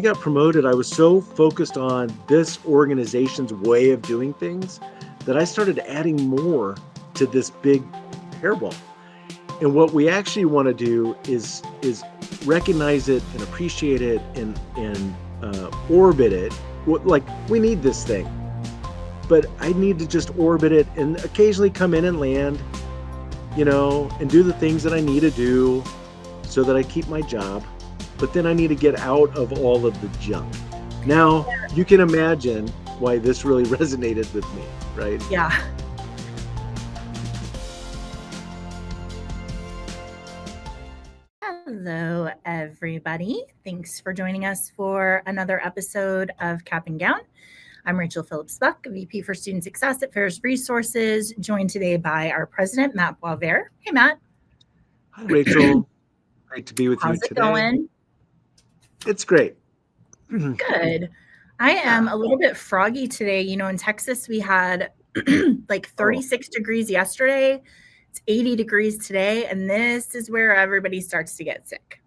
got promoted, I was so focused on this organization's way of doing things that I started adding more to this big hairball. And what we actually want to do is recognize it and appreciate it and orbit it. Like, we need this thing, but I need to just orbit it and occasionally come in and land, and do the things that I need to do so that I keep my job. But then I need to get out of all of the junk. Now, you can imagine why this really resonated with me, right? Yeah. Hello, everybody. Thanks for joining us for another episode of Cap and Gown. I'm Rachel Phillips-Buck, VP for Student Success at Fairs Resources, joined today by our president, Matt Boisvert. Hey, Matt. Hi, Rachel. Great to be with How's you today. How's it going? It's great. Good. I am a little bit froggy today. In Texas, we had like 36 degrees yesterday. It's 80 degrees today, and this is where everybody starts to get sick.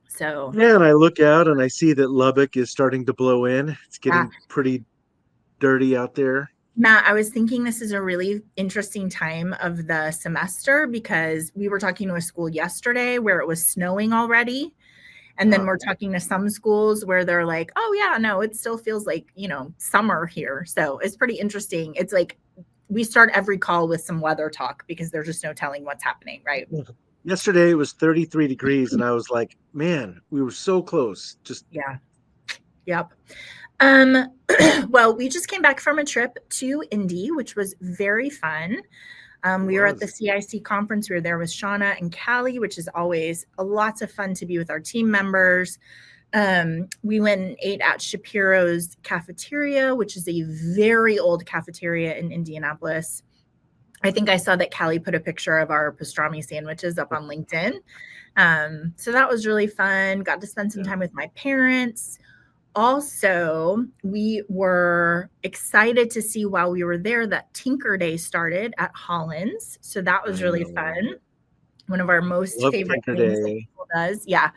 So yeah, and I look out and I see that Lubbock is starting to blow in. It's getting pretty dirty out there. Matt, I was thinking this is a really interesting time of the semester because we were talking to a school yesterday where it was snowing already. And then we're talking to some schools where they're like, oh, yeah, no, it still feels like, summer here. So it's pretty interesting. It's like we start every call with some weather talk because there's just no telling what's happening, right? Yesterday it was 33 degrees and I was like, man, we were so close. Yeah. Yep. Well, we just came back from a trip to Indy, which was very fun. We were at the CIC conference. We were there with Shauna and Callie, which is always lots of fun to be with our team members. We went and ate at Shapiro's cafeteria, which is a very old cafeteria in Indianapolis. I think I saw that Callie put a picture of our pastrami sandwiches up on LinkedIn. So that was really fun. Got to spend some time with my parents. Also, we were excited to see while we were there that Tinker Day started at Hollins. So that was really fun. One of our most favorite things that people does. Yeah.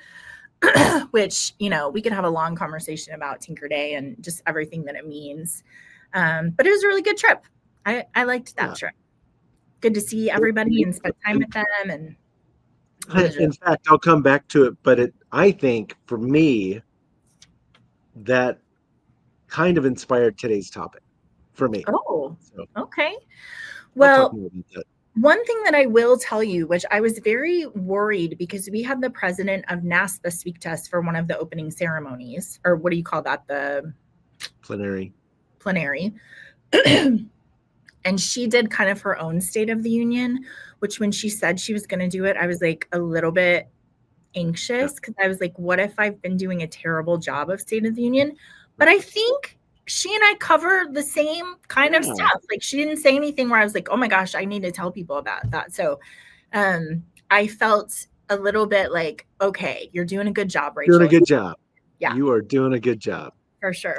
Which, we could have a long conversation about Tinker Day and just everything that it means. But it was a really good trip. I liked that trip. Good to see everybody and spend time with them. And in fact, I'll come back to it. But I think for me, that kind of inspired today's topic for me. Oh, okay. Well, one thing that I will tell you, which I was very worried because we had the president of NASPA speak to us for one of the opening ceremonies, or what do you call that? The plenary. And she did kind of her own State of the Union, which when she said she was going to do it, I was like a little bit anxious because I was like, what if I've been doing a terrible job of State of the Union? But I think she and I cover the same kind of stuff. Like, she didn't say anything where I was like, oh my gosh, I need to tell people about that. So I felt a little bit like, okay, you're doing a good job, Rachel. Doing a good job. Yeah. You are doing a good job. For sure.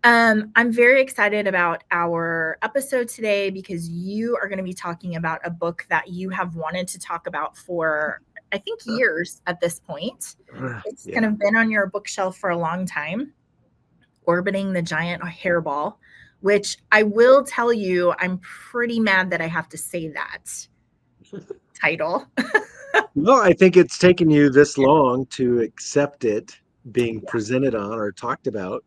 I'm very excited about our episode today because you are going to be talking about a book that you have wanted to talk about for, I think, years at this point. It's kind of been on your bookshelf for a long time. Orbiting the Giant Hairball, which I will tell you, I'm pretty mad that I have to say that title. Well, I think it's taken you this long to accept it being presented on or talked about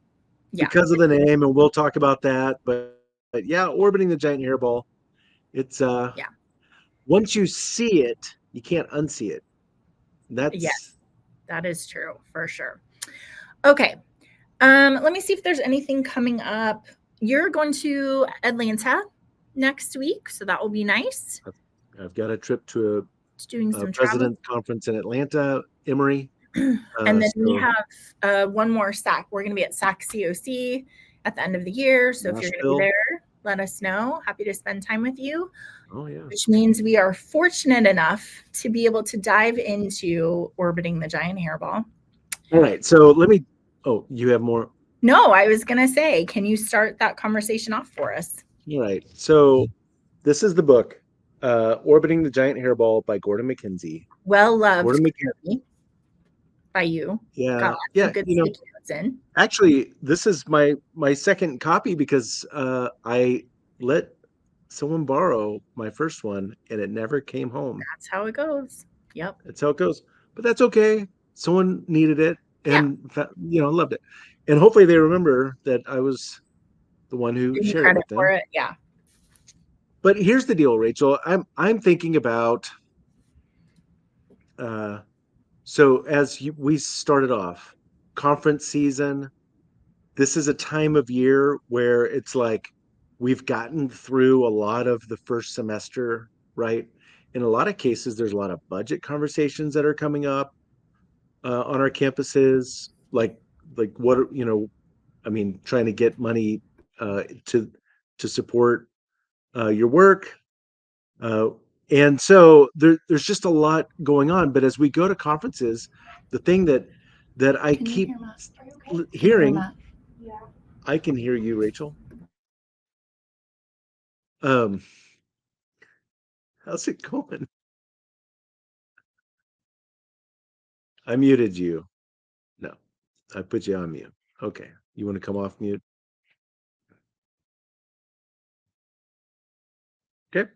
because of the name, and we'll talk about that. But yeah, Orbiting the Giant Hairball. It's once you see it, you can't unsee it. Yes, that is true for sure. Okay. Let me see if there's anything coming up. You're going to Atlanta next week, so that will be nice. I've got a trip to doing some president's conference in Atlanta, Emory. And then we have one more SAC. We're going to be at SAC COC at the end of the year. So if you're going to be there, let us know. Happy to spend time with you. Oh, yeah. Which means we are fortunate enough to be able to dive into Orbiting the Giant Hairball. All right. So you have more? No, I was going to say, can you start that conversation off for us? All right. So this is the book, Orbiting the Giant Hairball by Gordon MacKenzie. Well loved. Gordon MacKenzie. by you. Got Yeah. lots Yeah. of good sticky notes in. Actually, this is my second copy because I let someone borrow my first one and it never came home. That's how it goes. Yep. That's how it goes. But that's okay. Someone needed it Yeah. and loved it. And hopefully they remember that I was the one who Give me shared it credit with for them. it. Yeah. But here's the deal, Rachel. I'm thinking about uh so we started off conference season. This is a time of year where it's like we've gotten through a lot of the first semester, right? In a lot of cases, there's a lot of budget conversations that are coming up on our campuses, like what I mean, trying to get money to support your work, uh, and so there's just a lot going on. But as we go to conferences, the thing that I Can you keep hear Matt? Are you okay? Can you hear hearing, Matt? I can hear you, Rachel. Um, how's it going? I muted you. No, I put you on mute. Okay, you want to come off mute? Okay.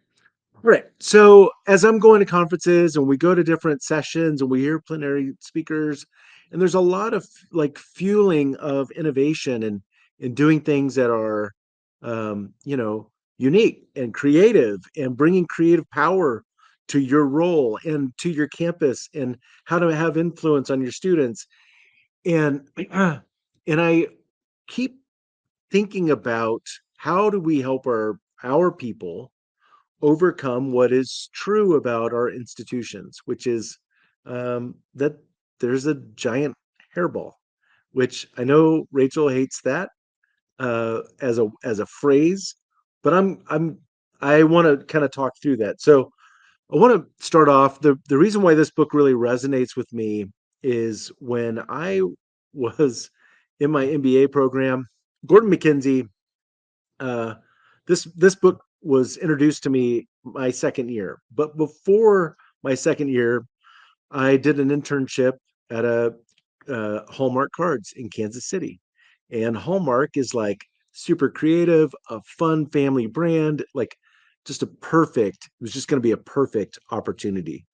Right. So as I'm going to conferences and we go to different sessions and we hear plenary speakers, and there's a lot of like fueling of innovation and doing things that are, unique and creative and bringing creative power to your role and to your campus and how to have influence on your students. And and I keep thinking about how do we help our people overcome what is true about our institutions, which is that there's a giant hairball, which I know Rachel hates that as a phrase, but I want to kind of talk through that. So I want to start off the reason why this book really resonates with me is when I was in my MBA program, Gordon MacKenzie uh, this book was introduced to me my second year, but before my second year, I did an internship at a Hallmark Cards in Kansas City, and Hallmark is like super creative, a fun family brand, like just a perfect. It was just going to be a perfect opportunity.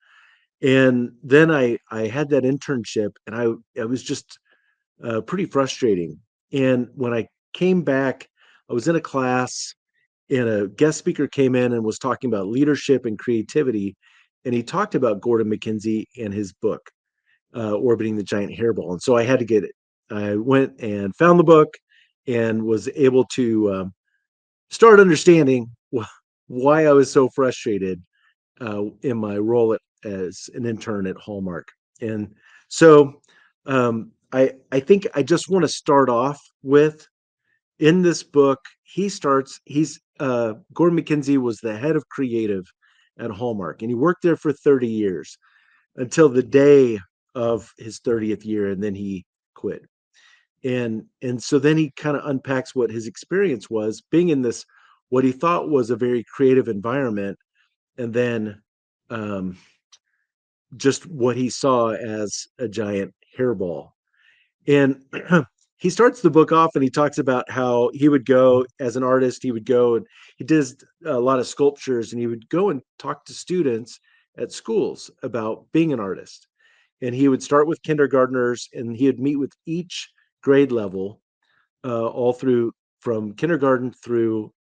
And then I had that internship, and I was just pretty frustrating. And when I came back, I was in a class and a guest speaker came in and was talking about leadership and creativity. And he talked about Gordon MacKenzie and his book, Orbiting the Giant Hairball. And so I had to get it. I went and found the book and was able to start understanding why I was so frustrated in my role as an intern at Hallmark. And so I think I just want to start off with in this book, he's Gordon MacKenzie was the head of creative at Hallmark, and he worked there for 30 years until the day of his 30th year, and then he quit. And so then he kind of unpacks what his experience was being in this what he thought was a very creative environment, and then um, just what he saw as a giant hairball. And he starts the book off and he talks about how he would go as an artist, he would go and he does a lot of sculptures and he would go and talk to students at schools about being an artist. And he would start with kindergartners and he would meet with each grade level all through from kindergarten through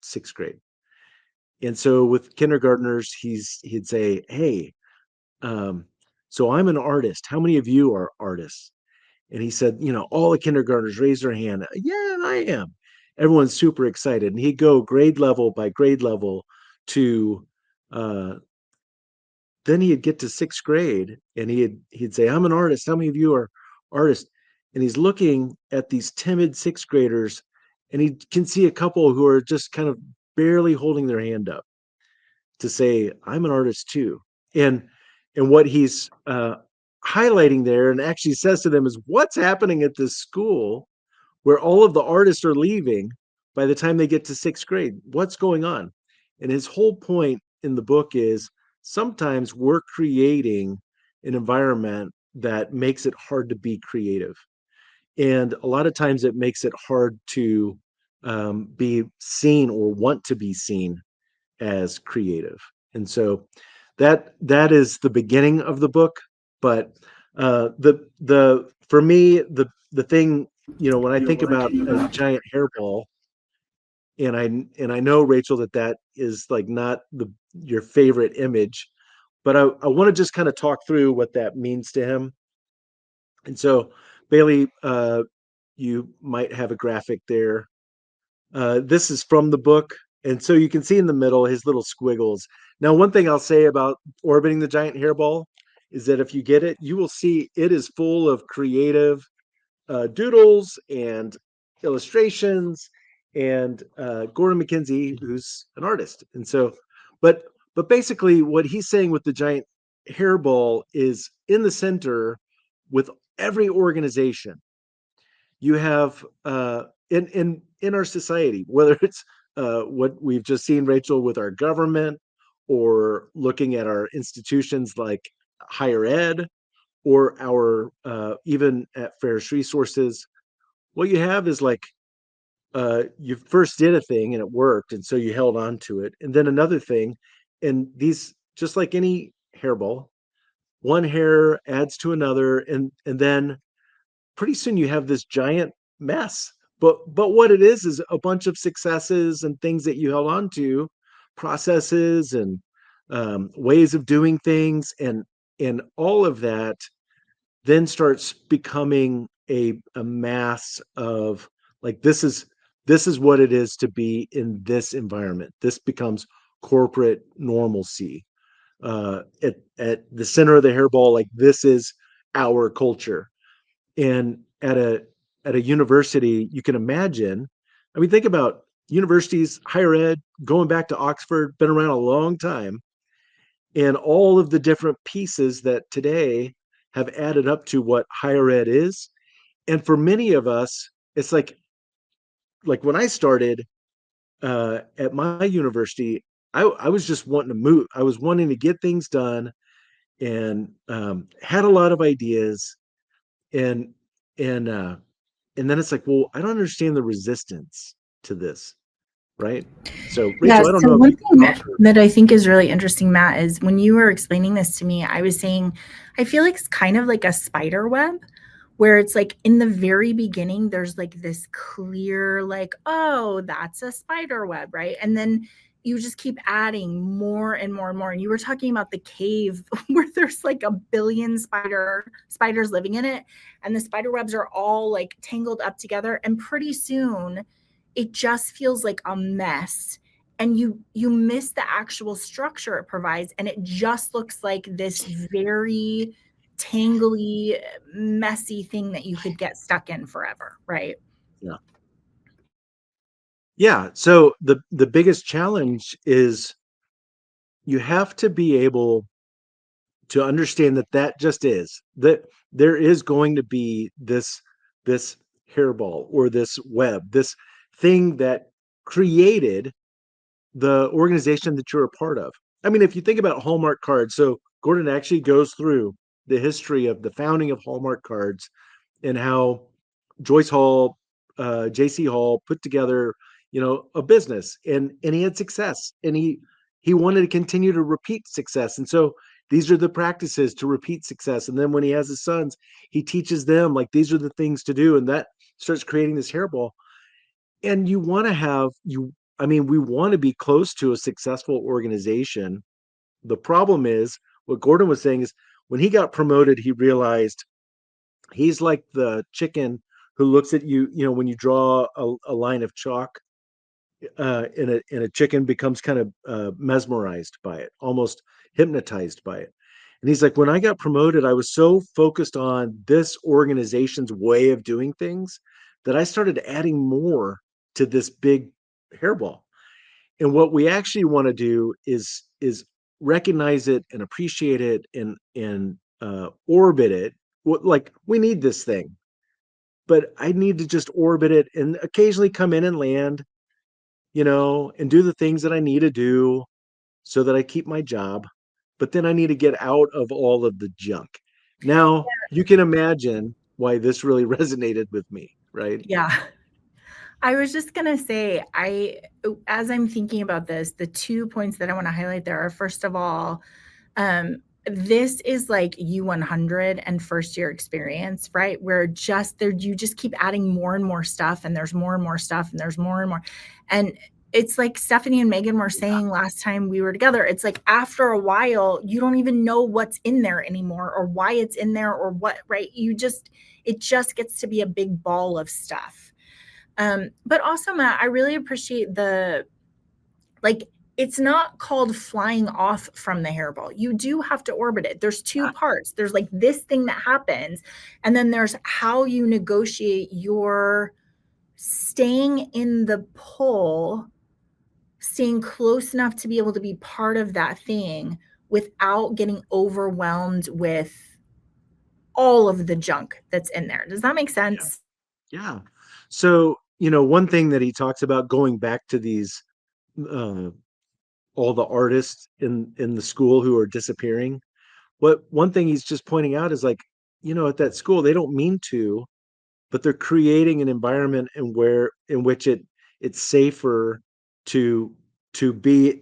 sixth grade. And so with kindergartners, he'd say, "Hey, um, so I'm an artist. How many of you are artists?" And he said, all the kindergartners raised their hand. Yeah, I am. Everyone's super excited. And he'd go grade level by grade level to uh, then he'd get to sixth grade and he'd say, I'm an artist. How many of you are artists? And he's looking at these timid sixth graders and he can see a couple who are just kind of barely holding their hand up to say, I'm an artist too. And what he's highlighting there and actually says to them is what's happening at this school where all of the artists are leaving by the time they get to sixth grade. What's going on? And his whole point in the book is sometimes we're creating an environment that makes it hard to be creative. And a lot of times it makes it hard to be seen or want to be seen as creative. And so that is the beginning of the book. But the for me, the thing, when I think about a giant hairball, and I know, Rachel, that is like not the your favorite image, but I want to just kind of talk through what that means to him. And so, Bailey, you might have a graphic there. This is from the book. And so you can see in the middle his little squiggles. Now, one thing I'll say about orbiting the giant hairball is that if you get it, you will see it is full of creative doodles and illustrations, and Gordon MacKenzie, who's an artist. And so, but but basically, what he's saying with the giant hairball is in the center with every organization you have in our society, whether it's what we've just seen, Rachel, with our government, or looking at our institutions like higher ed, or our even at Ferris Resources. What you have is like you first did a thing and it worked, and so you held on to it, and then another thing, and these, just like any hairball, one hair adds to another, and then pretty soon you have this giant mess. But what it is a bunch of successes and things that you held on to, processes and ways of doing things, and all of that then starts becoming a mass of, like, this is what it is to be in this environment. This becomes corporate normalcy. At the center of the hairball, like, this is our culture. And at a university, you can imagine, I mean, think about universities, higher ed, going back to Oxford, been around a long time, and all of the different pieces that today have added up to what higher ed is. And for many of us, it's like when I started at my university, I was just wanting to move. I was wanting to get things done, and had a lot of ideas, and and uh, and then it's like, well, I don't understand the resistance to this, right? So, Yeah, Rachel, I don't so know if one you can thing talk or. that I think is really interesting, Matt, is when you were explaining this to me, I was saying, I feel like it's kind of like a spider web where it's like in the very beginning, there's like this clear, like, oh, that's a spider web, right? And then you just keep adding more and more and more. And you were talking about the cave where there's like a billion spiders living in it, and the spider webs are all like tangled up together. And pretty soon it just feels like a mess, and you miss the actual structure it provides, and it just looks like this very tangly, messy thing that you could get stuck in forever, right? Yeah. Yeah. So the biggest challenge is you have to be able to understand that just is that there is going to be this hairball, or this web, this thing that created the organization that you're a part of. I mean, if you think about Hallmark cards, so Gordon actually goes through the history of the founding of Hallmark cards, and how Joyce Hall, J.C. Hall put together, a business, and he had success, and he wanted to continue to repeat success, and so these are the practices to repeat success. And then when he has his sons, he teaches them, like, these are the things to do, and that starts creating this hairball. And you want to have you. I mean, we want to be close to a successful organization. The problem is, what Gordon was saying is, when he got promoted, he realized he's like the chicken who looks at you, when you draw a line of chalk, and a chicken becomes kind of mesmerized by it, almost hypnotized by it. And he's like, when I got promoted, I was so focused on this organization's way of doing things that I started adding more to this big hairball. And what we actually want to do is recognize it and appreciate it, and orbit it. Like, we need this thing, but I need to just orbit it and occasionally come in and land, and do the things that I need to do so that I keep my job. But then I need to get out of all of the junk. Now you can imagine why this really resonated with me, right? Yeah. I was just gonna say, as I'm thinking about this, the 2 points that I wanna highlight there are, first of all, this is like U100 and first year experience, right? Where just there, you just keep adding more and more stuff, and there's more and more stuff, and there's more and more. And it's like Stephanie and Megan were saying last time we were together. It's like after a while, you don't even know what's in there anymore or why it's in there or what, right? It just gets to be a big ball of stuff. But also, Matt, I really appreciate like, it's not called flying off from the hairball. You do have to orbit it. There's two parts. There's like this thing that happens, and then there's how you negotiate your staying in the pull, staying close enough to be able to be part of that thing without getting overwhelmed with all of the junk that's in there. Does that make Yeah. sense? Yeah. So, one thing that he talks about going back to these uh, all the artists in the school who are disappearing. What one thing he's just pointing out is like, at that school, they don't mean to, but they're creating an environment in which it's safer to be,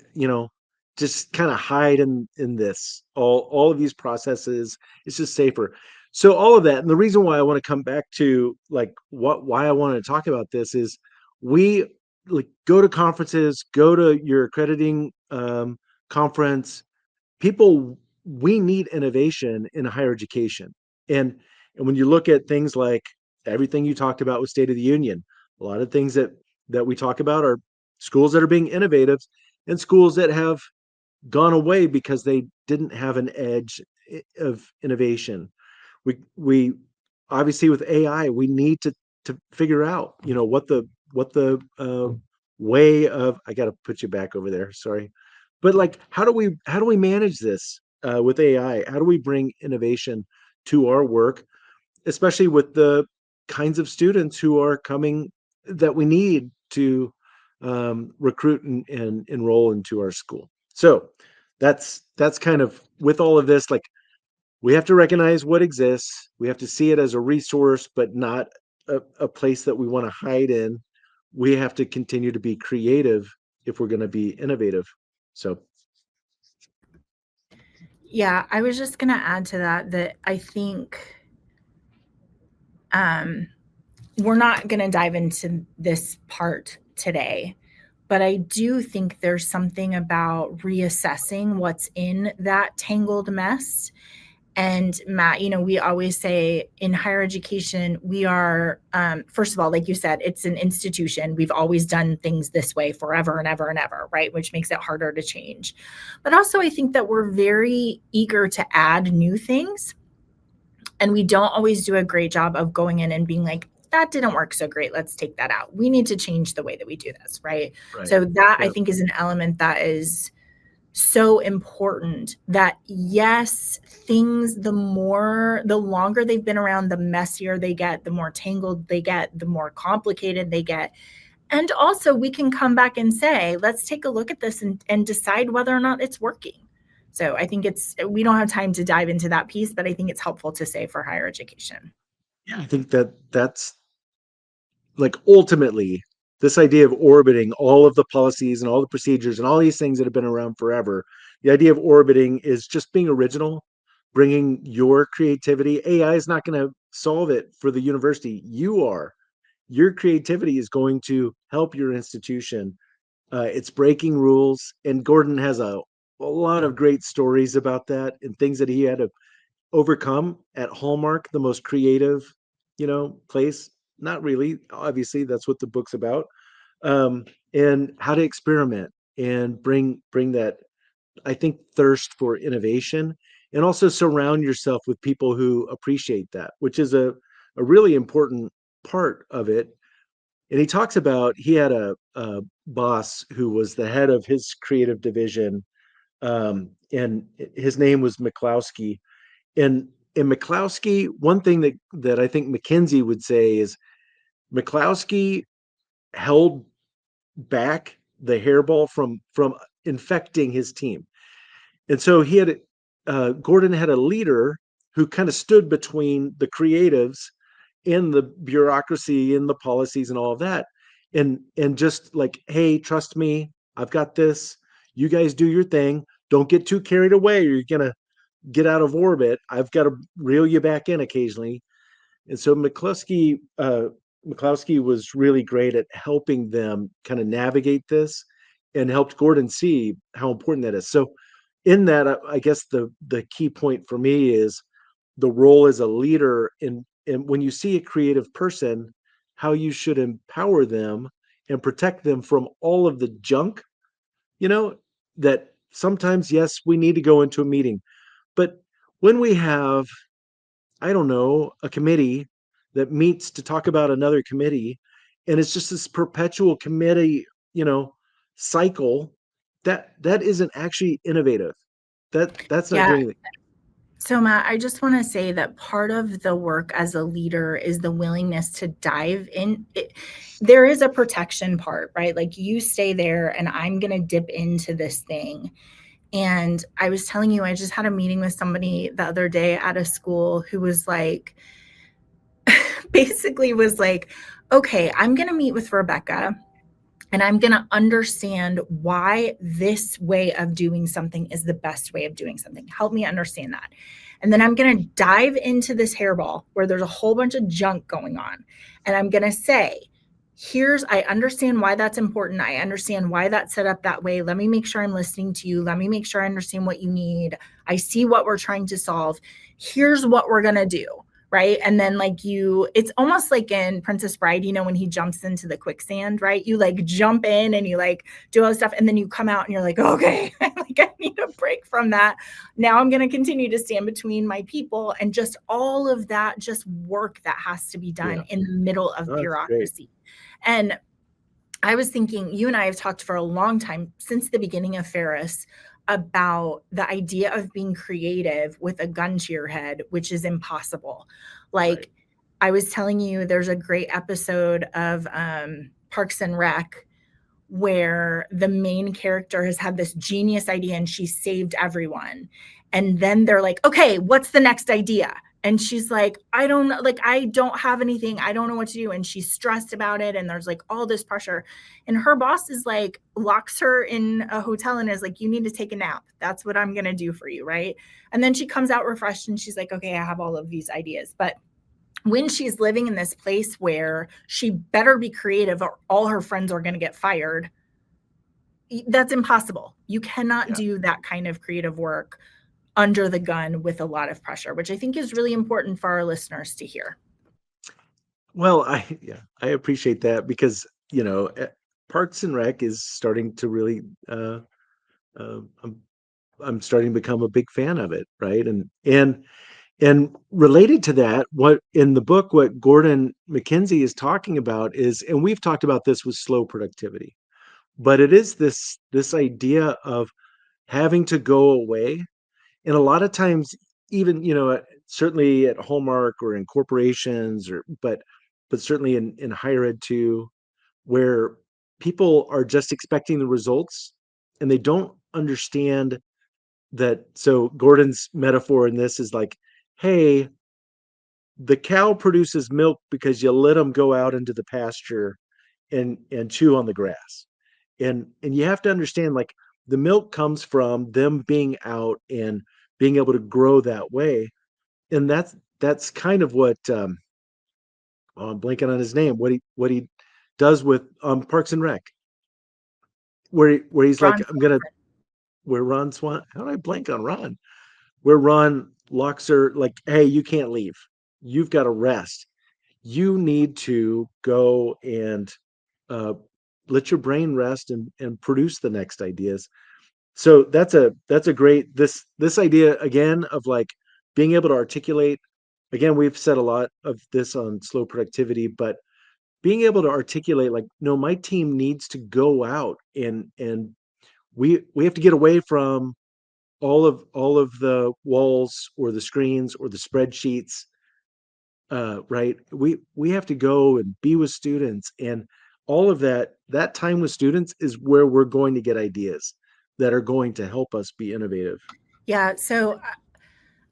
just kind of hide in this all of these processes. It's just safer. So all of that, and the reason why I want to come back to like why I wanted to talk about this is we like go to conferences, go to your accrediting conference. People, we need innovation in higher education. And when you look at things like everything you talked about with State of the Union, a lot of things that we talk about are schools that are being innovative and schools that have gone away because they didn't have an edge of innovation. We obviously with AI, we need to figure out, what the way of, I got to put you back over there. Sorry, but like, how do we manage this with AI? How do we bring innovation to our work, especially with the kinds of students who are coming that we need to recruit and enroll into our school? So that's kind of with all of this, like we have to recognize what exists. We have to see it as a resource, but not a place that we want to hide in. We have to continue to be creative if we're going to be innovative. So, Yeah, I was just gonna add to that I think um, we're not gonna dive into this part today, but I do think there's something about reassessing what's in that tangled mess. And Matt, we always say in higher education, we are, first of all, like you said, it's an institution. We've always done things this way forever and ever and ever, right? Which makes it harder to change. But also, I think that we're very eager to add new things. And we don't always do a great job of going in and being like, that didn't work so great. Let's take that out. We need to change the way that we do this, right? right. So, that I Yeah. think is an element that is so important, that yes, things, the longer they've been around, the messier they get, the more tangled they get, the more complicated they get. And also we can come back and say, let's take a look at this and decide whether or not it's working. So I think we don't have time to dive into that piece, but I think it's helpful to say for higher education. Yeah. I think that's like ultimately this idea of orbiting all of the policies and all the procedures and all these things that have been around forever. The idea of orbiting is just being original, bringing your creativity. AI is not going to solve it for the university. You are. Your creativity is going to help your institution. It's breaking rules, and Gordon has a lot of great stories about that and things that he had to overcome at Hallmark, the most creative, place. Not really. Obviously, that's what the book's about. And how to experiment and bring that, I think, thirst for innovation, and also surround yourself with people who appreciate that, which is a really important part of it. And he talks about he had a boss who was the head of his creative division, and his name was McCloskey. And in McCloskey, one thing that I think McKenzie would say is McCloskey held back the hairball from infecting his team. And so he had Gordon had a leader who kind of stood between the creatives and the bureaucracy and the policies and all of that, and just like, hey, trust me, I've got this. You guys do your thing. Don't get too carried away, or you're gonna get out of orbit. I've got to reel you back in occasionally. And so McCloskey was really great at helping them kind of navigate this, and helped Gordon see how important that is. So in that, I guess the key point for me is the role as a leader in when you see a creative person, how you should empower them and protect them from all of the junk, you know, that sometimes, yes, we need to go into a meeting, but when we have, I don't know, a committee that meets to talk about another committee, and it's just this perpetual committee, you know, cycle, that isn't actually innovative. That's not Yeah. doing anything. So, Matt, I just want to say that part of the work as a leader is the willingness to dive in. There is a protection part, right? Like you stay there and I'm going to dip into this thing. And I was telling you, I just had a meeting with somebody the other day at a school who was like, basically was like, okay, I'm going to meet with Rebecca and I'm going to understand why this way of doing something is the best way of doing something. Help me understand that. And then I'm going to dive into this hairball where there's a whole bunch of junk going on. And I'm going to say, I understand why that's important. I understand why that's set up that way. Let me make sure I'm listening to you. Let me make sure I understand what you need. I see what we're trying to solve. Here's what we're going to do. Right. And then it's almost like in Princess Bride, when he jumps into the quicksand, right? You like jump in and you like do all this stuff. And then you come out and you're like, okay, like I need a break from that. Now I'm going to continue to stand between my people, and just all of that, just work that has to be done in the middle of Oh, that's great. bureaucracy. And I was thinking, you and I have talked for a long time since the beginning of Ferris about the idea of being creative with a gun to your head, which is impossible. Like Right. I was telling you, there's a great episode of Parks and Rec where the main character has had this genius idea and she saved everyone. And then they're like, okay, what's the next idea? And she's like, I don't know, like, I don't have anything. I don't know what to do. And she's stressed about it. And there's like all this pressure. And her boss is like, locks her in a hotel and is like, you need to take a nap. That's what I'm going to do for you. Right. And then she comes out refreshed and she's like, okay, I have all of these ideas. But when she's living in this place where she better be creative or all her friends are going to get fired, that's impossible. You cannot Yeah. do that kind of creative work under the gun with a lot of pressure, which I think is really important for our listeners to hear. Well, I appreciate that because, Parks and Rec is starting to really, uh, I'm I'm starting to become a big fan of it, right? And related to that, what in the book, what Gordon MacKenzie is talking about is, and we've talked about this with slow productivity, but it is this idea of having to go away. And a lot of times, even, certainly at Hallmark or in corporations, but certainly in higher ed too, where people are just expecting the results and they don't understand that. So Gordon's metaphor in this is like, hey, the cow produces milk because you let them go out into the pasture and chew on the grass. And you have to understand, like, the milk comes from them being out and being able to grow that way. And that's kind of what, oh, I'm blanking on his name, what he does with Parks and Rec, where he's like, Ron, I'm gonna, where Ron Swan, how did I blank on Ron? Where Ron locks her, like, hey, you can't leave. You've got to rest. You need to go and uh, let your brain rest and produce the next ideas. So that's a great, this idea again of like being able to articulate. Again, we've said a lot of this on slow productivity, but being able to articulate, like, no, my team needs to go out and we have to get away from all of the walls or the screens or the spreadsheets, right? We have to go and be with students, and all of that time with students is where we're going to get ideas that are going to help us be innovative. Yeah. So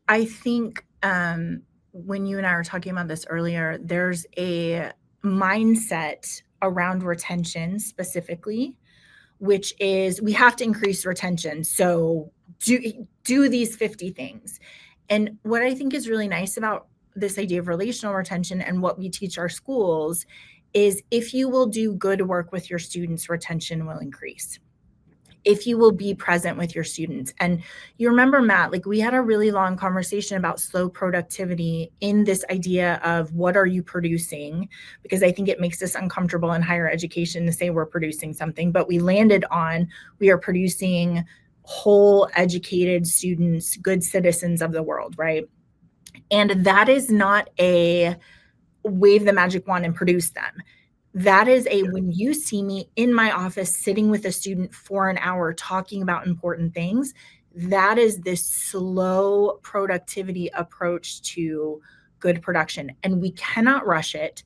I think when you and I were talking about this earlier, there's a mindset around retention specifically, which is we have to increase retention. So do these 50 things. And what I think is really nice about this idea of relational retention and what we teach our schools is if you will do good work with your students, retention will increase. If you will be present with your students. And you remember, Matt, like we had a really long conversation about slow productivity in this idea of what are you producing? Because I think it makes us uncomfortable in higher education to say we're producing something, but we landed on we are producing whole educated students, good citizens of the world, right? And that is not a wave the magic wand and produce them. That is a when you see me in my office sitting with a student for an hour talking about important things, that is this slow productivity approach to good production. And we cannot rush it.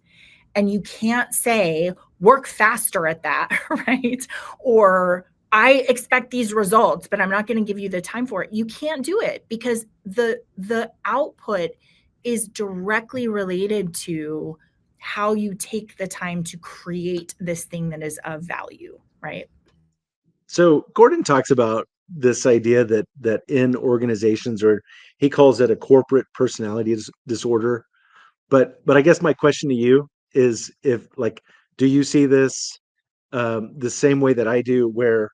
And you can't say, work faster at that, right? Or I expect these results, but I'm not going to give you the time for it. You can't do it because the output is directly related to how you take the time to create this thing that is of value, right? So Gordon talks about this idea that in organizations, or he calls it a corporate personality disorder. But I guess my question to you is, if like, do you see this the same way that I do, where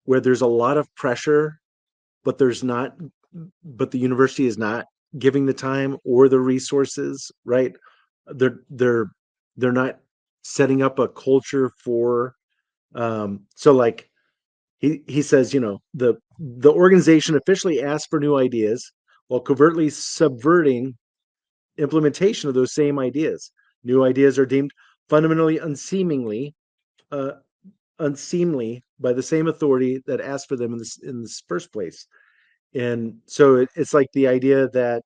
there's a lot of pressure, but there's not, but the university is not giving the time or the resources, right? They're they're not setting up a culture for so like he says, the organization officially asks for new ideas while covertly subverting implementation of those same ideas. New ideas are deemed fundamentally uh, unseemly by the same authority that asked for them in this first place. And so it's like the idea that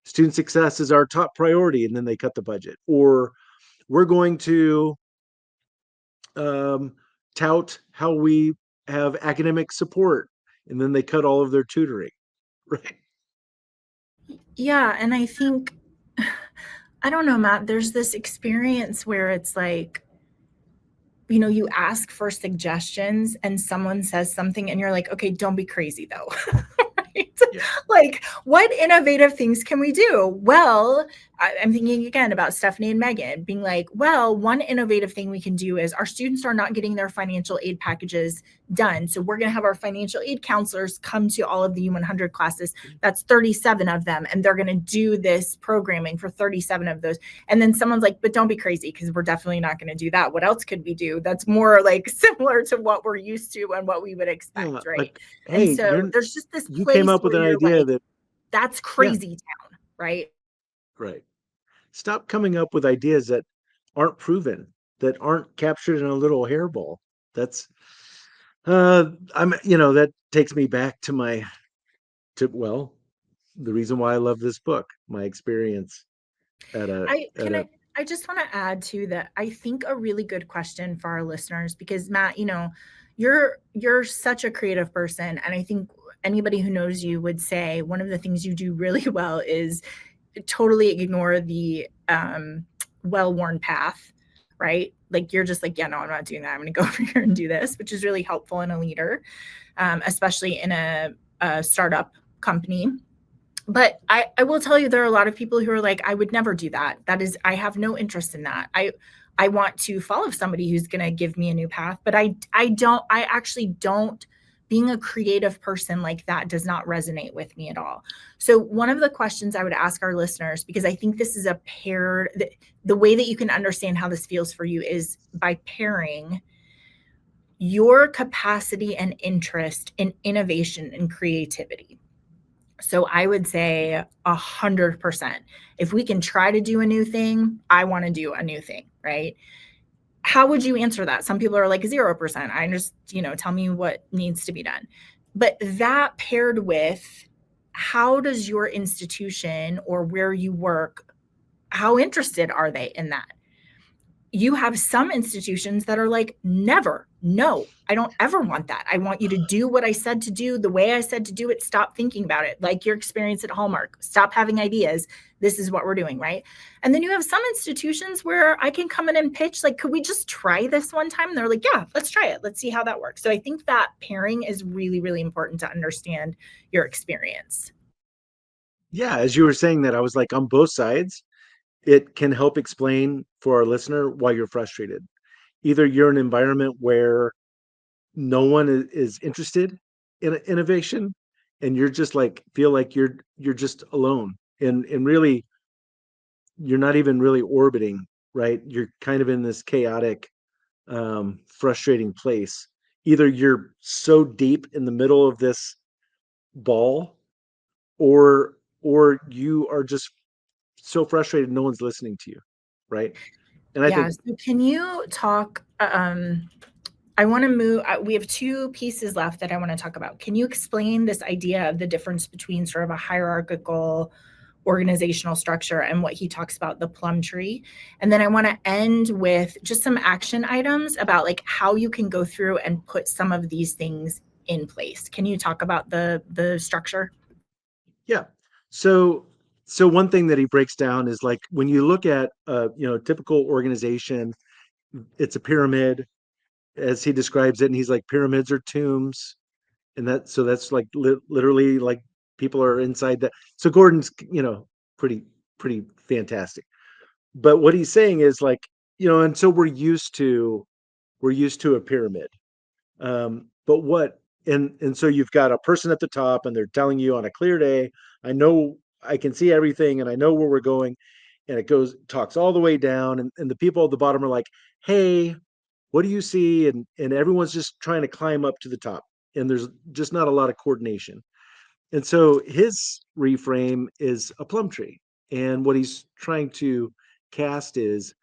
student success is our top priority, and then they cut the budget, or we're going to um, tout how we have academic support, and then they cut all of their tutoring, right? Yeah. And I think, I don't know, Matt, there's this experience where it's like, you ask for suggestions and someone says something and you're like, okay, don't be crazy though. Right? Yeah. Like, what innovative things can we do? Well, I'm thinking again about Stephanie and Megan being like, well, one innovative thing we can do is our students are not getting their financial aid packages done. So we're going to have our financial aid counselors come to all of the U100 classes. That's 37 of them. And they're going to do this programming for 37 of those. And then someone's like, but don't be crazy because we're definitely not going to do that. What else could we do that's more like similar to what we're used to and what we would expect, Yeah, right? like, And hey, so there's just this you came place up with where an you're idea like, that, that's yeah, crazy town, right? right. Stop coming up with ideas that aren't proven, that aren't captured in a little hairball. That's that takes me back to the reason why I love this book, my experience at a I at can a I just want to add to that. I think a really good question for our listeners, because Matt, you're such a creative person, and I think anybody who knows you would say one of the things you do really well is totally ignore the well-worn path, right? Like you're just like, yeah, no, I'm not doing that. I'm going to go over here and do this, which is really helpful in a leader, especially in a startup company. But I will tell you, there are a lot of people who are like, I would never do that. I have no interest in that. I want to follow somebody who's going to give me a new path, but I actually don't. Being a creative person like that does not resonate with me at all. So one of the questions I would ask our listeners, because I think this is a paired, the way that you can understand how this feels for you is by pairing your capacity and interest in innovation and creativity. So I would say 100%. If we can try to do a new thing, I want to do a new thing, right? How would you answer that? Some people are like 0%. I just, tell me what needs to be done. But that paired with how does your institution or where you work, how interested are they in that? you have some institutions that are like, never, no, I don't ever want that. I want you to do what I said to do the way I said to do it. Stop thinking about it. Like your experience at Hallmark, stop having ideas. This is what we're doing, right? And then you have some institutions where I can come in and pitch, like, could we just try this one time? And they're like, yeah, let's try it. Let's see how that works. So I think that pairing is really, really important to understand your experience. Yeah, as you were saying that, I was like, on both sides, it can help explain for our listener why you're frustrated. Either you're in an environment where no one is interested in innovation, and you're just like feel like you're just alone, and really you're not even really orbiting, right? You're kind of in this chaotic, frustrating place. Either you're so deep in the middle of this ball, or you are just so frustrated no one's listening to you, right? And I Yeah. think, So can you talk? I want to move. We have two pieces left that I want to talk about. Can you explain this idea of the difference between sort of a hierarchical organizational structure and what he talks about, the plum tree? And then I want to end with just some action items about like how you can go through and put some of these things in place. Can you talk about the structure? yeah. So one thing that he breaks down is like when you look at typical organization, it's a pyramid as he describes it, and he's like, pyramids are tombs, and that's like literally like people are inside that. So Gordon's pretty fantastic. But what he's saying is like, and so we're used to a pyramid. But what and so you've got a person at the top, and they're telling you on a clear day, I know, I can see everything, and I know where we're going, and it talks all the way down, and the people at the bottom are like, hey, what do you see? And everyone's just trying to climb up to the top, and there's just not a lot of coordination. And so his reframe is a plum tree, and what he's trying to cast is,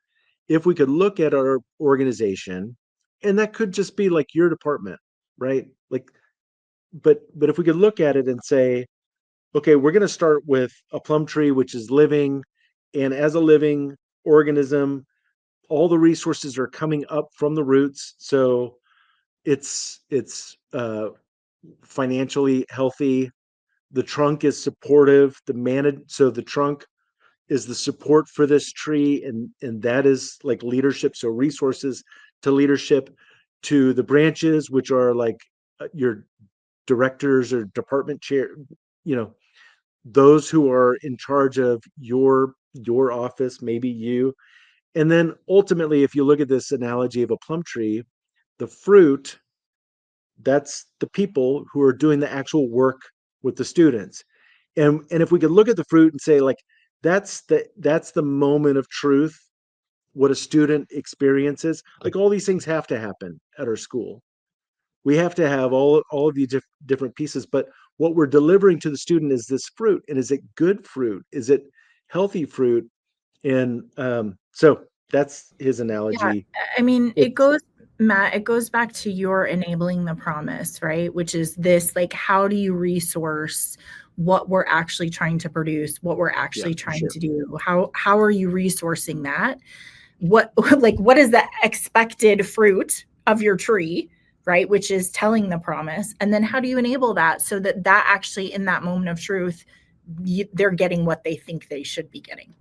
if we could look at our organization, and that could just be like your department, right? Like, but if we could look at it and say, okay, we're going to start with a plum tree which is living, and as a living organism, all the resources are coming up from the roots, so it's financially healthy. The trunk is supportive, so the trunk is the support for this tree, and that is like leadership, so resources to leadership, to the branches, which are like your directors or department chair, you know those who are in charge of your office, maybe you. And then ultimately, if you look at this analogy of a plum tree, the fruit, that's the people who are doing the actual work with the students. And if we could look at the fruit and say, like, that's the moment of truth, what a student experiences. Like, all these things have to happen at our school. We have to have all of these different pieces, but what we're delivering to the student is this fruit. And is it good fruit? Is it healthy fruit? And so that's his Yeah, analogy. I mean, It's Matt, it goes back to your enabling the promise, right? Which is this, like, how do you resource what we're actually trying to produce, what we're Yeah, actually for trying sure. to do? How are you resourcing that? What like what is the expected fruit of your tree, right? Which is telling the promise. And then how do you enable that so that that actually in that moment of truth, they're getting what they think they should be getting?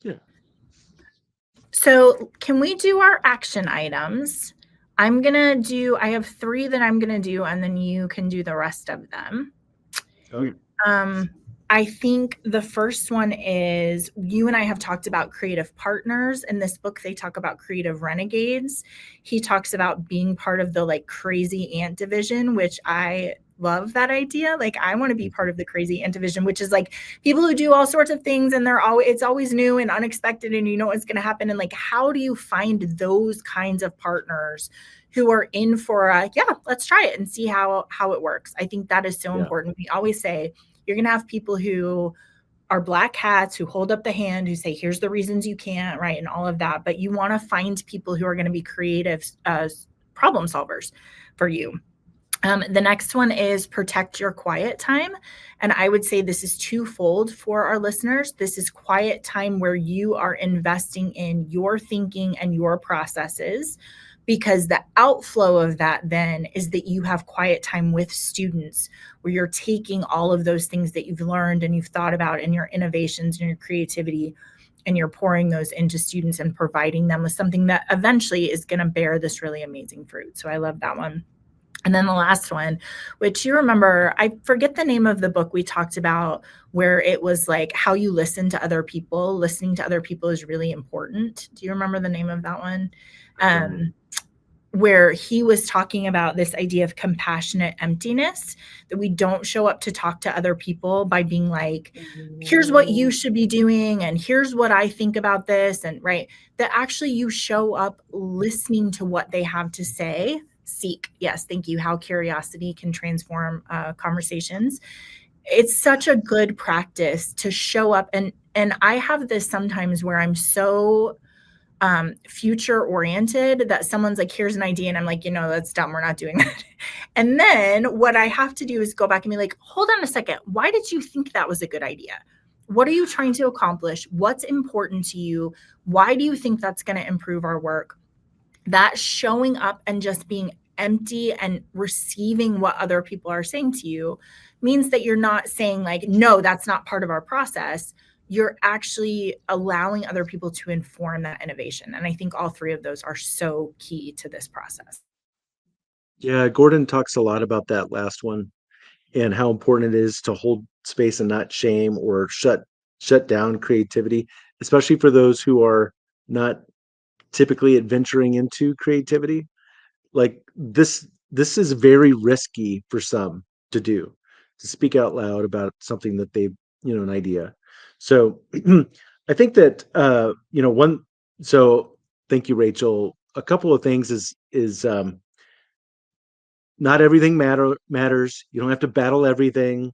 Yeah. So, can we do our action items? I have three that I'm going to do, and then you can do the rest of them. Okay. Um, I think the first one is you and I have talked about creative partners. In this book, they talk about creative renegades. He talks about being part of the like crazy ant division, which I love that idea. Like I want to be part of the crazy ant division, which is like people who do all sorts of things and it's always new and unexpected and you know what's going to happen. And like, how do you find those kinds of partners who are in for yeah, let's try it and see how it works. I think that is so Yeah. important. We always say, you're going to have people who are black hats, who hold up the hand, who say, here's the reasons you can't, right? And all of that. But you want to find people who are going to be creative problem solvers for you. The next one is protect your quiet time. And I would say this is twofold for our listeners. This is quiet time where you are investing in your thinking and your processes, because the outflow of that then is that you have quiet time with students where you're taking all of those things that you've learned and you've thought about and your innovations and your creativity, and you're pouring those into students and providing them with something that eventually is going to bear this really amazing fruit. So I love that one. And then the last one, which you remember, I forget the name of the book we talked about, where it was like how you listen to other people. Listening to other people is really important. Do you remember the name of that one? Where he was talking about this idea of compassionate emptiness, that we don't show up to talk to other people by being like, here's what you should be doing, and here's what I think about this, and right, that actually you show up listening to what they have to say. Seek, yes, thank you, how curiosity can transform conversations. It's such a good practice to show up, and I have this sometimes where I'm so future oriented that someone's like, here's an idea, and I'm like, that's dumb, we're not doing that. And then what I have to do is go back and be like, hold on a second, why did you think that was a good idea? What are you trying to accomplish? What's important to you? Why do you think that's going to improve our work? That showing up and just being empty and receiving what other people are saying to you means that you're not saying like, no, that's not part of our process. You're actually allowing other people to inform that innovation. And I think all three of those are so key to this process. Yeah, Gordon talks a lot about that last one and how important it is to hold space and not shame or shut down creativity, especially for those who are not typically adventuring into creativity. Like this is very risky for some to do, to speak out loud about something that they, an idea. So I think that one so thank you, Rachel. A couple of things is not everything matters. You don't have to battle everything.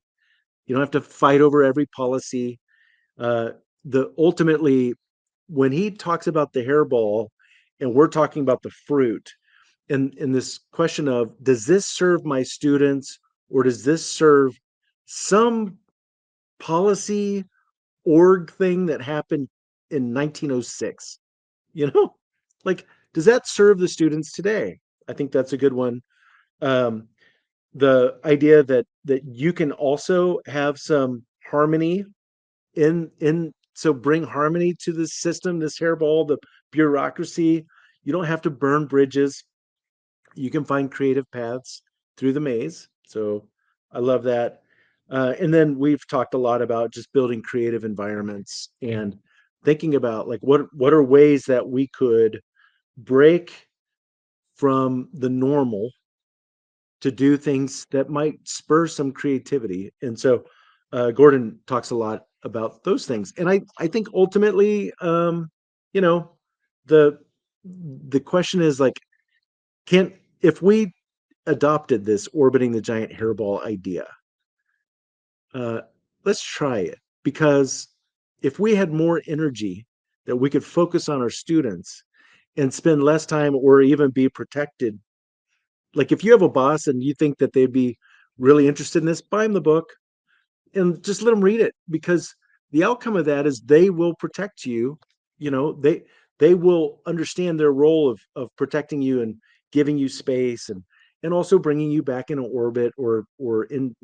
You don't have to fight over every policy. Uh, the ultimately, when he talks about the hairball, and we're talking about the fruit, in this question of, does this serve my students, or does this serve some policy org thing that happened in 1906? You know, like, does that serve the students today? I think that's a good one. Um, the idea that you can also have some harmony in so bring harmony to this system, this hairball, the bureaucracy. You don't have to burn bridges. You can find creative paths through the maze. So I love that. And then we've talked a lot about just building creative environments and thinking about like what are ways that we could break from the normal to do things that might spur some creativity. And so Gordon talks a lot about those things. And I think ultimately, you know, the the question is like, can if we adopted this orbiting the giant hairball idea, uh, let's try it. Because if we had more energy that we could focus on our students and spend less time or even be protected, like if you have a boss and you think that they'd be really interested in this, buy them the book and just let them read it, because the outcome of that is they will protect you. They will understand their role of protecting you and giving you space and also bringing you back in orbit or in,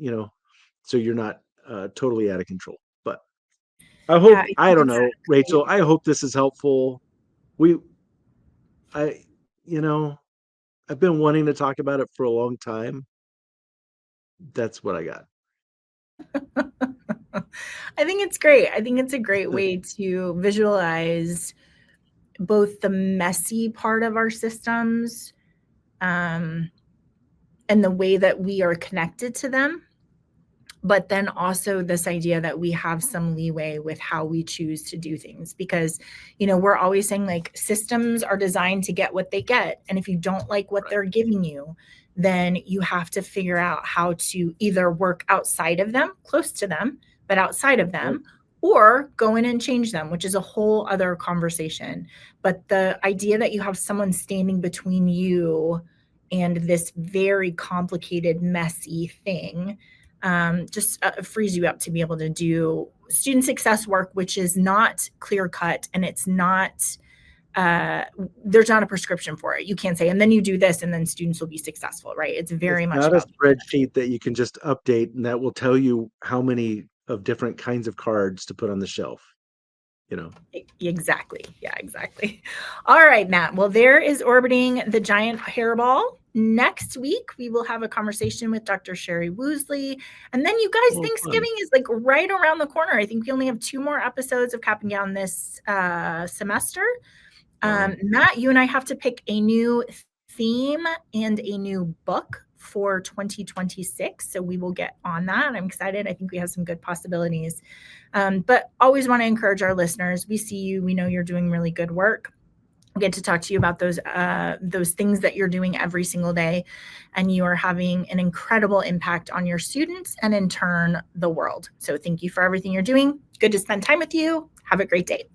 so you're not totally out of control. But I Yeah, hope, I I think don't it's know, great. Rachel, I hope this is helpful. We I you know I've been wanting to talk about it for a long time. That's what I got. I think it's great. I think it's a great way to visualize both the messy part of our systems, um, and the way that we are connected to them, but then also this idea that we have some leeway with how we choose to do things. Because we're always saying like systems are designed to get what they get, and if you don't like what they're giving you, then you have to figure out how to either work outside of them, close to them, but outside of Right. them, or go in and change them, which is a whole other conversation. But the idea that you have someone standing between you and this very complicated, messy thing just frees you up to be able to do student success work, which is not clear cut, and it's not there's not a prescription for it. You can't say, and then you do this and then students will be successful, right? It's very It's much not a about spreadsheet that you can just update and that will tell you how many of different kinds of cards to put on the shelf, you know. Exactly. Yeah, exactly. All right, Matt. Well, there is orbiting the giant hairball. Next week, we will have a conversation with Dr. Sherry Woosley. And then, you guys, Oh, Thanksgiving fun. is like right around the corner. I think we only have 2 more episodes of Cap and Gown this semester. Wow. Matt, you and I have to pick a new theme and a new book for 2026. So we will get on that. I'm excited. I think we have some good possibilities. But always want to encourage our listeners. We see you. We know you're doing really good work. I get to talk to you about those things that you're doing every single day, and you are having an incredible impact on your students and in turn the world. So thank you for everything you're doing. Good to spend time with you. Have a great day.